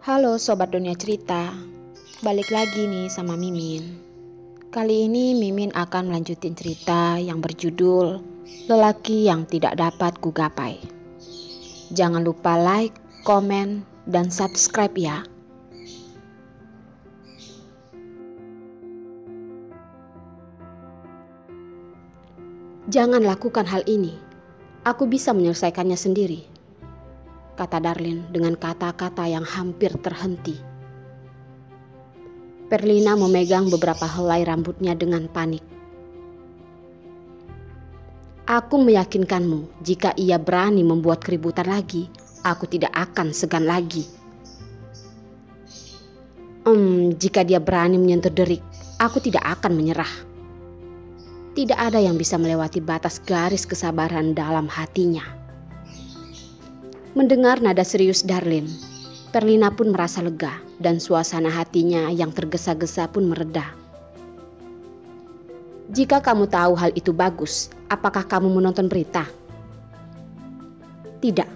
Halo Sobat Dunia Cerita, balik lagi nih sama Mimin. Kali ini Mimin akan melanjutin cerita yang berjudul Lelaki yang Tidak Dapat Kugapai. Jangan lupa like, komen, dan subscribe ya. Jangan lakukan hal ini, aku bisa menyelesaikannya sendiri, kata Darlin dengan kata-kata yang hampir terhenti. Perlina memegang beberapa helai rambutnya dengan panik. Aku meyakinkanmu, jika ia berani membuat keributan lagi, aku tidak akan segan lagi. Jika dia berani menyentuh Derik, aku tidak akan menyerah. Tidak ada yang bisa melewati batas garis kesabaran dalam hatinya. Mendengar nada serius Darlin, Perlina pun merasa lega dan suasana hatinya yang tergesa-gesa pun mereda. Jika kamu tahu hal itu bagus, apakah kamu menonton berita? Tidak.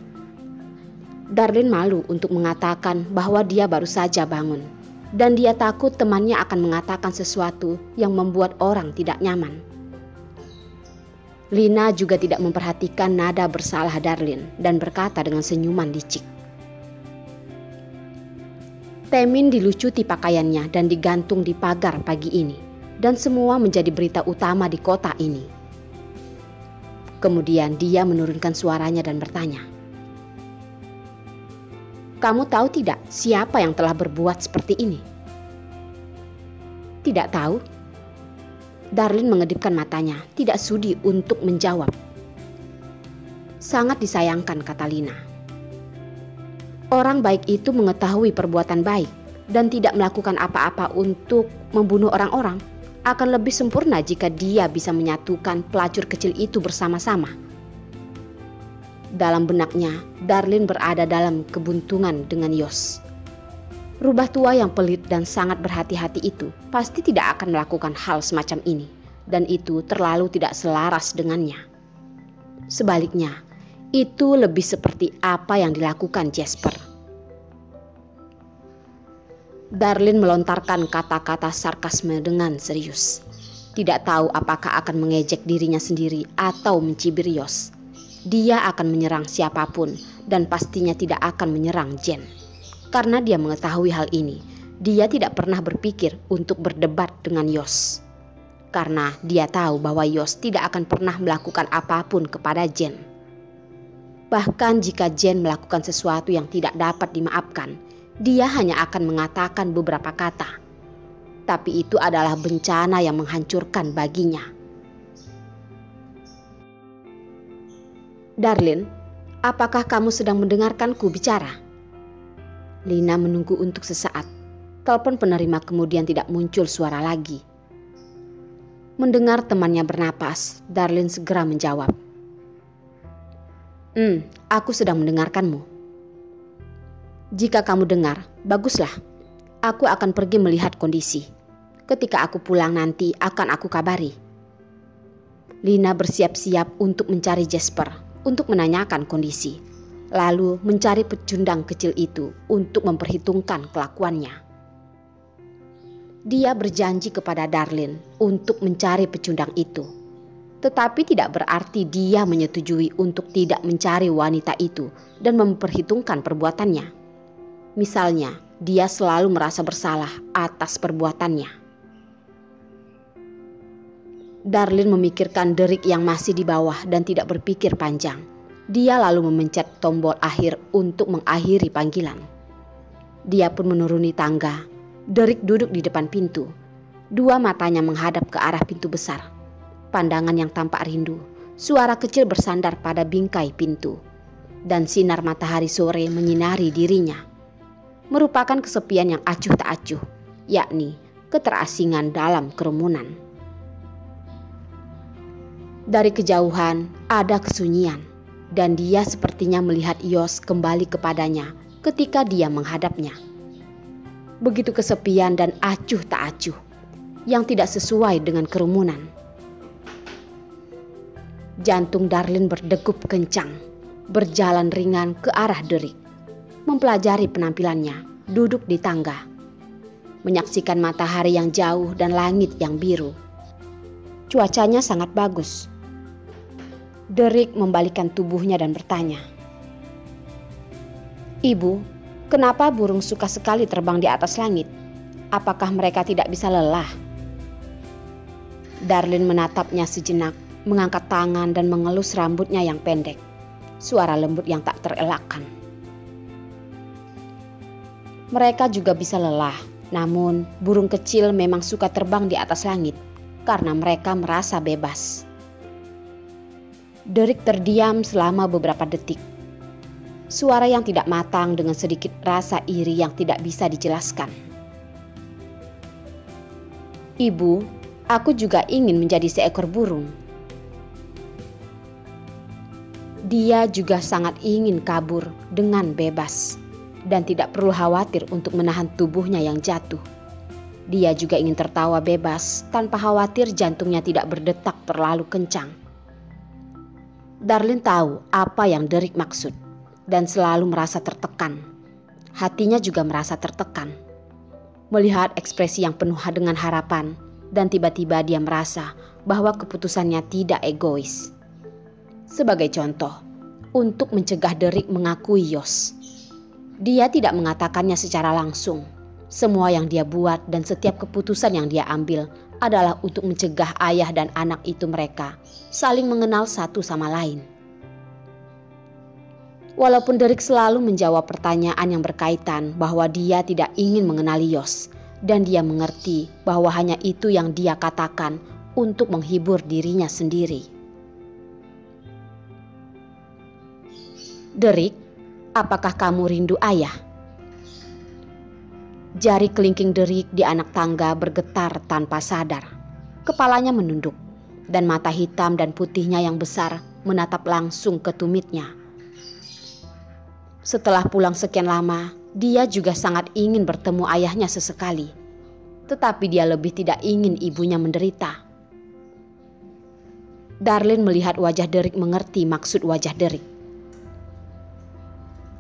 Darlin malu untuk mengatakan bahwa dia baru saja bangun dan dia takut temannya akan mengatakan sesuatu yang membuat orang tidak nyaman. Lina juga tidak memperhatikan nada bersalah Darlin dan berkata dengan senyuman licik. Temin dilucuti pakaiannya dan digantung di pagar pagi ini, dan semua menjadi berita utama di kota ini. Kemudian dia menurunkan suaranya dan bertanya, "Kamu tahu tidak siapa yang telah berbuat seperti ini?" "Tidak tahu." Darlin mengedipkan matanya, tidak sudi untuk menjawab. "Sangat disayangkan," kata Lina. "Orang baik itu mengetahui perbuatan baik dan tidak melakukan apa-apa untuk membunuh orang-orang. Akan lebih sempurna jika dia bisa menyatukan pelacur kecil itu bersama-sama." Dalam benaknya, Darlin berada dalam kebuntungan dengan Yos. Rubah tua yang pelit dan sangat berhati-hati itu pasti tidak akan melakukan hal semacam ini, dan itu terlalu tidak selaras dengannya. Sebaliknya, itu lebih seperti apa yang dilakukan Jasper. Darlin melontarkan kata-kata sarkasme dengan serius. Tidak tahu apakah akan mengejek dirinya sendiri atau mencibir Yos. Dia akan menyerang siapapun dan pastinya tidak akan menyerang Jen. Karena dia mengetahui hal ini, dia tidak pernah berpikir untuk berdebat dengan Yos. Karena dia tahu bahwa Yos tidak akan pernah melakukan apapun kepada Jen. Bahkan jika Jen melakukan sesuatu yang tidak dapat dimaafkan, dia hanya akan mengatakan beberapa kata. Tapi itu adalah bencana yang menghancurkan baginya. "Darlin, apakah kamu sedang mendengarkanku bicara?" Lina menunggu untuk sesaat. Telepon penerima kemudian tidak muncul suara lagi. Mendengar temannya bernapas, Darlin segera menjawab. Aku sedang mendengarkanmu." "Jika kamu dengar, baguslah. Aku akan pergi melihat kondisi. Ketika aku pulang nanti akan aku kabari." Lina bersiap-siap untuk mencari Jasper, untuk menanyakan kondisi. Lalu mencari pecundang kecil itu untuk memperhitungkan kelakuannya. Dia berjanji kepada Darlin untuk mencari pecundang itu. Tetapi tidak berarti dia menyetujui untuk tidak mencari wanita itu dan memperhitungkan perbuatannya. Misalnya, dia selalu merasa bersalah atas perbuatannya. Darlin memikirkan Derik yang masih di bawah dan tidak berpikir panjang. Dia lalu memencet tombol akhir untuk mengakhiri panggilan. Dia pun menuruni tangga. Derik duduk di depan pintu. Dua matanya menghadap ke arah pintu besar. Pandangan yang tampak rindu. Suara kecil bersandar pada bingkai pintu. Dan sinar matahari sore menyinari dirinya. Merupakan kesepian yang acuh tak acuh, yakni keterasingan dalam kerumunan. Dari kejauhan ada kesunyian. Dan dia sepertinya melihat Yos kembali kepadanya ketika dia menghadapnya. Begitu kesepian dan acuh tak acuh, yang tidak sesuai dengan kerumunan. Jantung Darlin berdegup kencang, berjalan ringan ke arah Derik. Mempelajari penampilannya, duduk di tangga, menyaksikan matahari yang jauh dan langit yang biru. Cuacanya sangat bagus. Derek membalikkan tubuhnya dan bertanya, "Ibu, kenapa burung suka sekali terbang di atas langit? Apakah mereka tidak bisa lelah?" Darlin menatapnya sejenak, mengangkat tangan dan mengelus rambutnya yang pendek. Suara lembut yang tak terelakkan. "Mereka juga bisa lelah, namun burung kecil memang suka terbang di atas langit karena mereka merasa bebas." Derek terdiam selama beberapa detik. Suara yang tidak matang dengan sedikit rasa iri yang tidak bisa dijelaskan. "Ibu, aku juga ingin menjadi seekor burung." Dia juga sangat ingin kabur dengan bebas dan tidak perlu khawatir untuk menahan tubuhnya yang jatuh. Dia juga ingin tertawa bebas tanpa khawatir jantungnya tidak berdetak terlalu kencang. Darlin tahu apa yang Derek maksud dan selalu merasa tertekan. Hatinya juga merasa tertekan. Melihat ekspresi yang penuh dengan harapan dan tiba-tiba dia merasa bahwa keputusannya tidak egois. Sebagai contoh, untuk mencegah Derek mengakui Yos. Dia tidak mengatakannya secara langsung. Semua yang dia buat dan setiap keputusan yang dia ambil adalah untuk mencegah ayah dan anak itu mereka saling mengenal satu sama lain. Walaupun Derek selalu menjawab pertanyaan yang berkaitan bahwa dia tidak ingin mengenali Yos, dan dia mengerti bahwa hanya itu yang dia katakan untuk menghibur dirinya sendiri. "Derek, apakah kamu rindu ayah?" Jari kelingking Derek di anak tangga bergetar tanpa sadar. Kepalanya menunduk dan mata hitam dan putihnya yang besar menatap langsung ke tumitnya. Setelah pulang sekian lama, dia juga sangat ingin bertemu ayahnya sesekali. Tetapi dia lebih tidak ingin ibunya menderita. Darlin melihat wajah Derek mengerti maksud wajah Derek.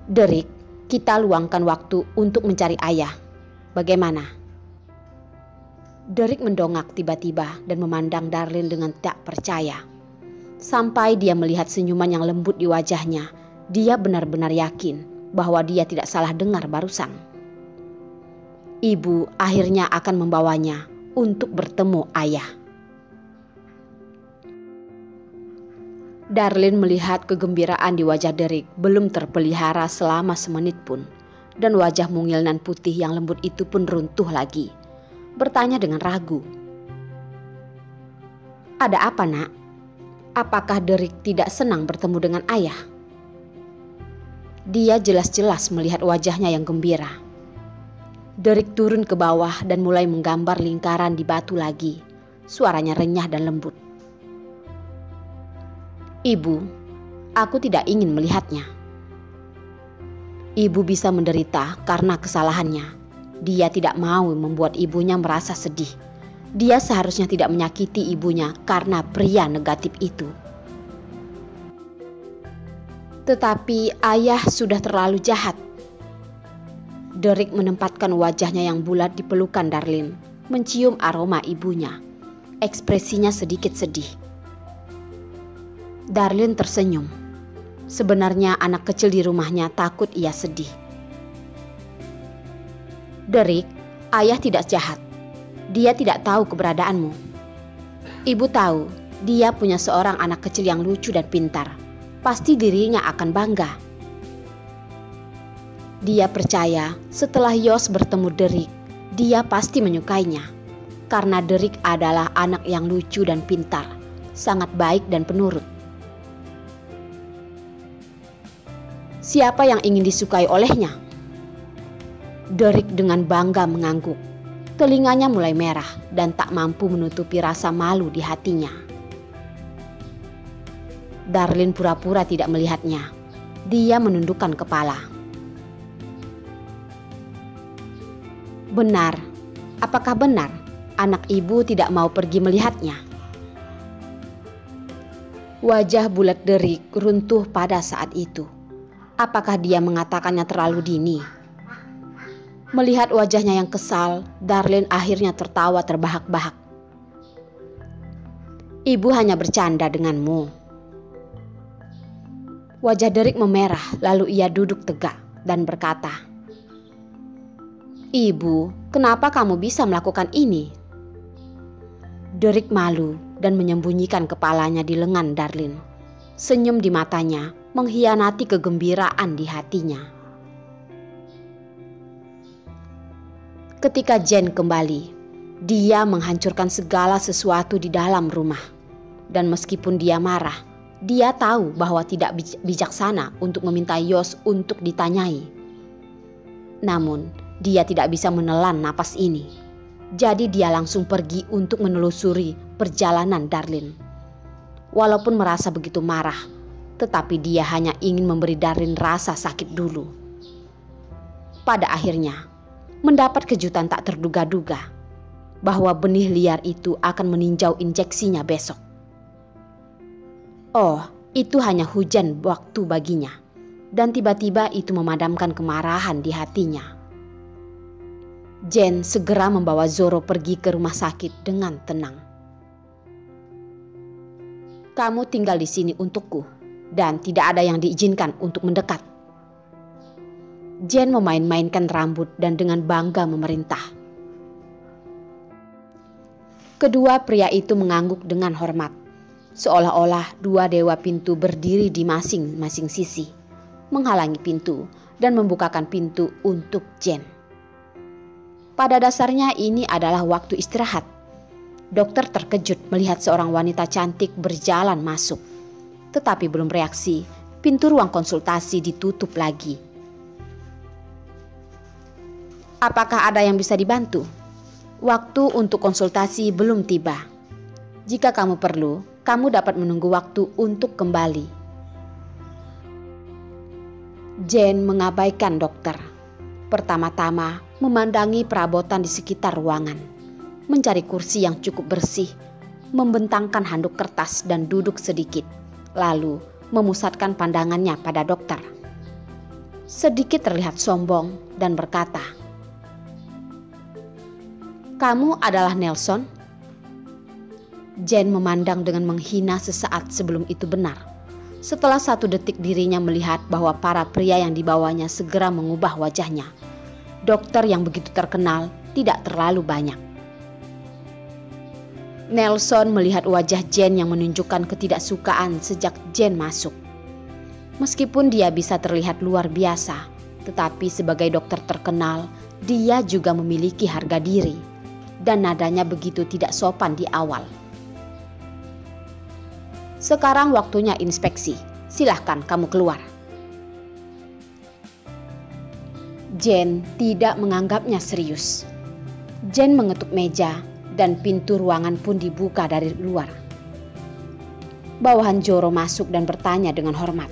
"Derek, kita luangkan waktu untuk mencari ayah. Bagaimana?" Derek mendongak tiba-tiba dan memandang Darlin dengan tak percaya. Sampai dia melihat senyuman yang lembut di wajahnya, dia benar-benar yakin bahwa dia tidak salah dengar barusan. Ibu akhirnya akan membawanya untuk bertemu ayah. Darlin melihat kegembiraan di wajah Derek belum terpelihara selama semenit pun. Dan wajah mungil nan putih yang lembut itu pun runtuh lagi. Bertanya dengan ragu, "Ada apa, Nak? Apakah Derek tidak senang bertemu dengan ayah?" Dia jelas-jelas melihat wajahnya yang gembira. Derek turun ke bawah dan mulai menggambar lingkaran di batu lagi. Suaranya renyah dan lembut. "Ibu, aku tidak ingin melihatnya." Ibu bisa menderita karena kesalahannya. Dia tidak mau membuat ibunya merasa sedih. Dia seharusnya tidak menyakiti ibunya karena pria negatif itu. Tetapi ayah sudah terlalu jahat. Derek menempatkan wajahnya yang bulat di pelukan Darlin, mencium aroma ibunya. Ekspresinya sedikit sedih. Darlin tersenyum. Sebenarnya anak kecil di rumahnya takut ia sedih. "Derek, ayah tidak jahat. Dia tidak tahu keberadaanmu. Ibu tahu dia punya seorang anak kecil yang lucu dan pintar. Pasti dirinya akan bangga." Dia percaya setelah Yos bertemu Derek, dia pasti menyukainya. Karena Derek adalah anak yang lucu dan pintar, sangat baik dan penurut. Siapa yang ingin disukai olehnya? Derek dengan bangga mengangguk. Telinganya mulai merah dan tak mampu menutupi rasa malu di hatinya. Darlin pura-pura tidak melihatnya. Dia menundukkan kepala. "Benar, apakah benar anak ibu tidak mau pergi melihatnya?" Wajah bulat Derek runtuh pada saat itu. Apakah dia mengatakannya terlalu dini? Melihat wajahnya yang kesal, Darlin akhirnya tertawa terbahak-bahak. Ibu hanya bercanda denganmu. Wajah Derek memerah, lalu ia duduk tegak dan berkata, Ibu, kenapa kamu bisa melakukan ini? Derek malu dan menyembunyikan kepalanya di lengan Darlin. Senyum di matanya mengkhianati kegembiraan di hatinya. Ketika Jane kembali, dia menghancurkan segala sesuatu di dalam rumah. Dan meskipun dia marah, dia tahu bahwa tidak bijaksana untuk meminta Yos untuk ditanyai. Namun, dia tidak bisa menelan napas ini. Jadi dia langsung pergi untuk menelusuri perjalanan Darlin. Walaupun merasa begitu marah, tetapi dia hanya ingin memberi Darlin rasa sakit dulu. Pada akhirnya, mendapat kejutan tak terduga-duga bahwa benih liar itu akan meninjau injeksinya besok. Oh, itu hanya hujan waktu baginya, dan tiba-tiba itu memadamkan kemarahan di hatinya. Jane segera membawa Zoro pergi ke rumah sakit dengan tenang. Kamu tinggal di sini untukku, dan tidak ada yang diizinkan untuk mendekat. Jane memain-mainkan rambut dan dengan bangga memerintah. Kedua pria itu mengangguk dengan hormat, seolah-olah dua dewa pintu berdiri di masing-masing sisi, menghalangi pintu dan membukakan pintu untuk Jane. Pada dasarnya ini adalah waktu istirahat. Dokter terkejut melihat seorang wanita cantik berjalan masuk. Tetapi belum reaksi, pintu ruang konsultasi ditutup lagi. Apakah ada yang bisa dibantu? Waktu untuk konsultasi belum tiba. Jika kamu perlu, kamu dapat menunggu waktu untuk kembali. Jane mengabaikan dokter. Pertama-tama memandangi perabotan di sekitar ruangan. Mencari kursi yang cukup bersih, membentangkan handuk kertas dan duduk sedikit. Lalu memusatkan pandangannya pada dokter. Sedikit terlihat sombong dan berkata, Kamu adalah Nelson? Jane memandang dengan menghina sesaat sebelum itu benar. Setelah 1 detik dirinya melihat bahwa para pria yang dibawanya segera mengubah wajahnya. Dokter yang begitu terkenal tidak terlalu banyak. Nelson melihat wajah Jane yang menunjukkan ketidaksukaan sejak Jane masuk. Meskipun dia bisa terlihat luar biasa, tetapi sebagai dokter terkenal, dia juga memiliki harga diri. Dan nadanya begitu tidak sopan di awal. Sekarang waktunya inspeksi. Silahkan kamu keluar. Jane tidak menganggapnya serius. Jane mengetuk meja dan pintu ruangan pun dibuka dari luar. Bawahan Zoro masuk dan bertanya dengan hormat.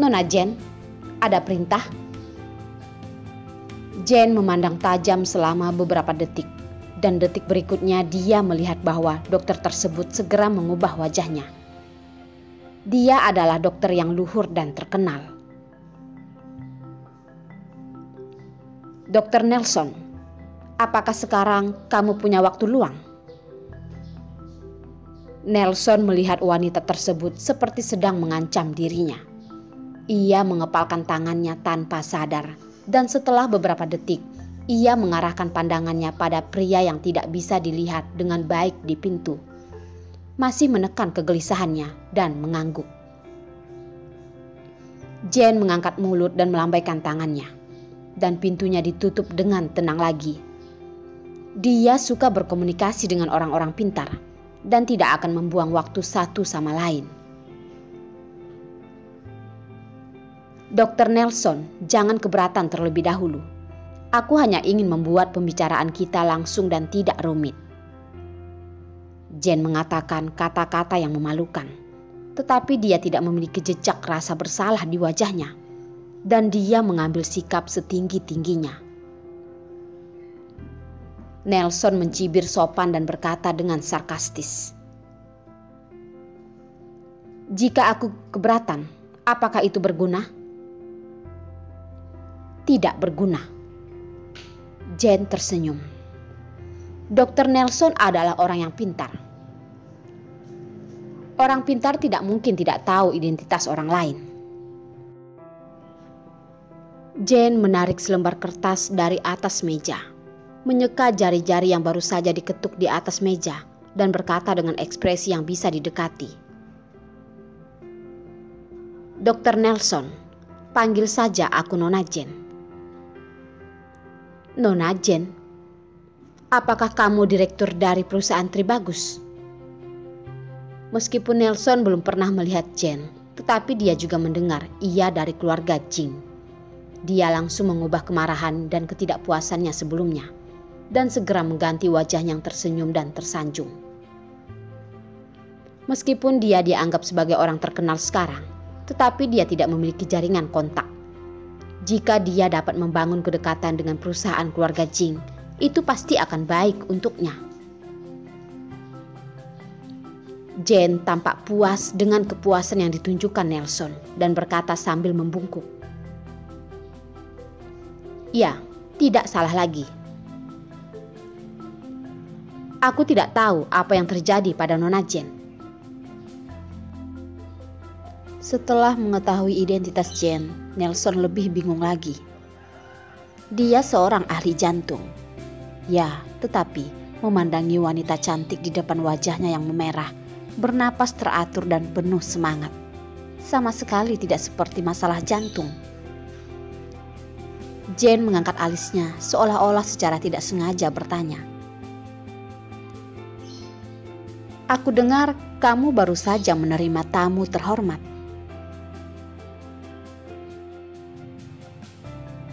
Nona Jane, ada perintah? Jane memandang tajam selama beberapa detik, dan detik berikutnya dia melihat bahwa dokter tersebut segera mengubah wajahnya. Dia adalah dokter yang luhur dan terkenal. Dr. Nelson, apakah sekarang kamu punya waktu luang? Nelson melihat wanita tersebut seperti sedang mengancam dirinya. Ia mengepalkan tangannya tanpa sadar. Dan setelah beberapa detik, ia mengarahkan pandangannya pada pria yang tidak bisa dilihat dengan baik di pintu. Masih menekan kegelisahannya dan mengangguk. Jane mengangkat mulut dan melambaikan tangannya. Dan pintunya ditutup dengan tenang lagi. Dia suka berkomunikasi dengan orang-orang pintar dan tidak akan membuang waktu satu sama lain. Dr. Nelson, jangan keberatan terlebih dahulu. Aku hanya ingin membuat pembicaraan kita langsung dan tidak rumit. Jane mengatakan kata-kata yang memalukan, tetapi dia tidak memiliki jejak rasa bersalah di wajahnya, dan dia mengambil sikap setinggi-tingginya. Nelson mencibir sopan dan berkata dengan sarkastis, Jika aku keberatan, apakah itu berguna? Tidak berguna. Jane tersenyum. Dr. Nelson adalah orang yang pintar. Orang pintar tidak mungkin tidak tahu identitas orang lain. Jane menarik selembar kertas dari atas meja, menyeka jari-jari yang baru saja diketuk di atas meja, dan berkata dengan ekspresi yang bisa didekati. Dr. Nelson, panggil saja aku Nona Jane. Nona Jane, apakah kamu direktur dari perusahaan Tribagus? Meskipun Nelson belum pernah melihat Jane, tetapi dia juga mendengar ia dari keluarga Jing. Dia langsung mengubah kemarahan dan ketidakpuasannya sebelumnya, dan segera mengganti wajah yang tersenyum dan tersanjung. Meskipun dia dianggap sebagai orang terkenal sekarang, tetapi dia tidak memiliki jaringan kontak. Jika dia dapat membangun kedekatan dengan perusahaan keluarga Jing, itu pasti akan baik untuknya. Jane tampak puas dengan kepuasan yang ditunjukkan Nelson dan berkata sambil membungkuk. Ya, tidak salah lagi. Aku tidak tahu apa yang terjadi pada Nona Jane. Setelah mengetahui identitas Jane, Nelson lebih bingung lagi. Dia seorang ahli jantung. Ya, tetapi memandangi wanita cantik di depan wajahnya yang memerah, bernapas teratur dan penuh semangat, sama sekali tidak seperti masalah jantung. Jane mengangkat alisnya seolah-olah secara tidak sengaja bertanya. Aku dengar kamu baru saja menerima tamu terhormat.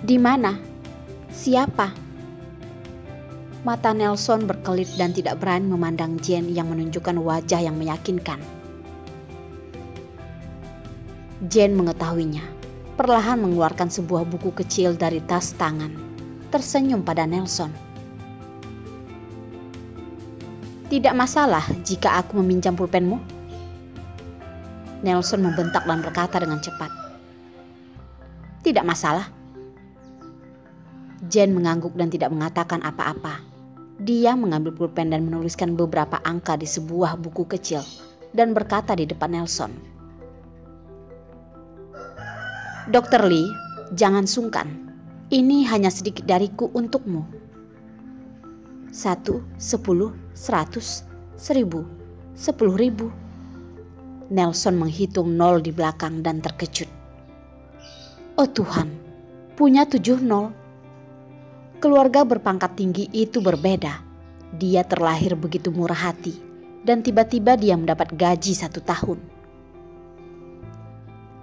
Di mana? Siapa? Mata Nelson berkelip dan tidak berani memandang Jane yang menunjukkan wajah yang meyakinkan. Jane mengetahuinya. Perlahan mengeluarkan sebuah buku kecil dari tas tangan, tersenyum pada Nelson. Tidak masalah jika aku meminjam pulpenmu? Nelson membentak dan berkata dengan cepat. Tidak masalah. Jane mengangguk dan tidak mengatakan apa-apa. Dia mengambil pulpen dan menuliskan beberapa angka di sebuah buku kecil dan berkata di depan Nelson. Dr. Lee, jangan sungkan. Ini hanya sedikit dariku untukmu. 1, 10, 100, 1000, 10.000. Nelson menghitung 0 di belakang dan terkejut. Oh Tuhan, punya 7 nol. Keluarga berpangkat tinggi itu berbeda. Dia terlahir begitu murah hati dan tiba-tiba dia mendapat gaji 1 tahun.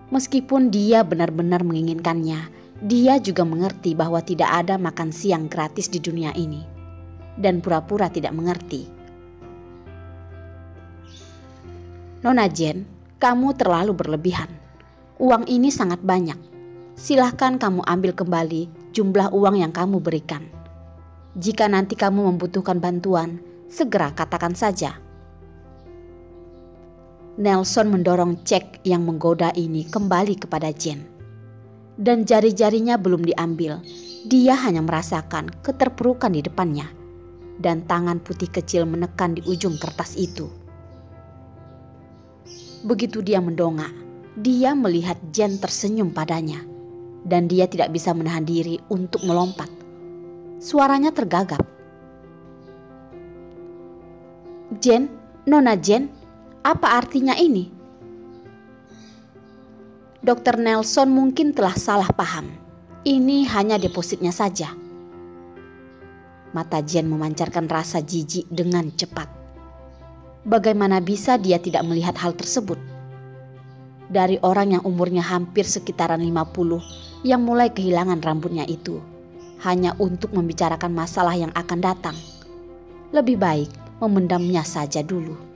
Meskipun dia benar-benar menginginkannya, dia juga mengerti bahwa tidak ada makan siang gratis di dunia ini, dan pura-pura tidak mengerti. Nona Jane, kamu terlalu berlebihan. Uang ini sangat banyak. Silahkan kamu ambil kembali jumlah uang yang kamu berikan. Jika nanti kamu membutuhkan bantuan, segera katakan saja. Nelson mendorong cek yang menggoda ini kembali kepada Jane. Dan jari-jarinya belum diambil. Dia hanya merasakan keterpurukan di depannya. Dan tangan putih kecil menekan di ujung kertas itu. Begitu dia mendongak, dia melihat Jane tersenyum padanya. Dan dia tidak bisa menahan diri untuk melompat. Suaranya tergagap. Jane, Nona Jane, apa artinya ini? Dr. Nelson mungkin telah salah paham. Ini hanya depositnya saja. Mata Jane memancarkan rasa jijik dengan cepat. Bagaimana bisa dia tidak melihat hal tersebut? Dari orang yang umurnya hampir sekitaran 50 yang mulai kehilangan rambutnya itu, hanya untuk membicarakan masalah yang akan datang. Lebih baik memendamnya saja dulu.